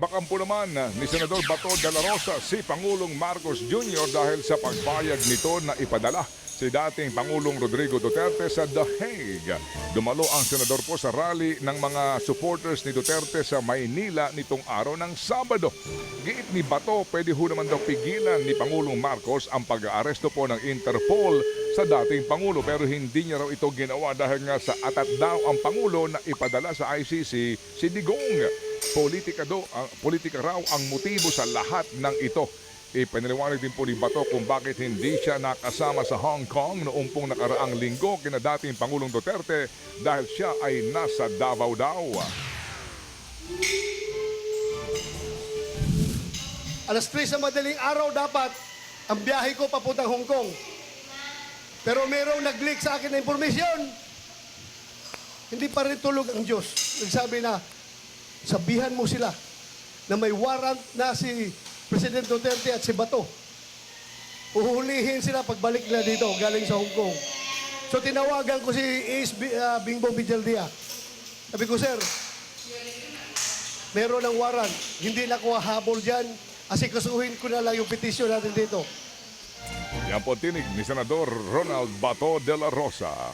Tinalakbakan po naman ni Senador Bato de la Rosa si Pangulong Marcos Jr. dahil sa pagpayag nito na ipadala si dating Pangulong Rodrigo Duterte sa The Hague. Dumalo ang senador po sa rally ng mga supporters ni Duterte sa Maynila nitong araw ng Sabado. Giit ni Bato, pwede ho naman daw pigilan ni Pangulong Marcos ang pag-aaresto po ng Interpol sa dating Pangulo, pero hindi niya raw ito ginawa dahil nga sa atat daw ang Pangulo na ipadala sa ICC si Digong. Politika raw ang motibo sa lahat ng ito. Ipinaliwanag din po ni Bato kung bakit hindi siya nakasama sa Hong Kong noong pong nakaraang linggo kina dating Pangulong Duterte dahil siya ay nasa Davao daw. Alas 3 sa madaling araw dapat ang biyahe ko papuntang Hong Kong. Pero merong nag-leak sa akin na impormasyon. Hindi pa rin tulog ang Diyos. Nagsabi na, sabihan mo sila na may warrant na si President Duterte at si Bato. Uhulihin sila pagbalik nila dito, galing sa Hong Kong. So tinawagan ko si Ace Bingbong Villaldia. Sabi ko, sir, meron ng warrant. Hindi na ko habol dyan. Asikasuhin ko na lang yung petisyon natin dito. Yan po tinig ni Senador Ronald Bato de la Rosa.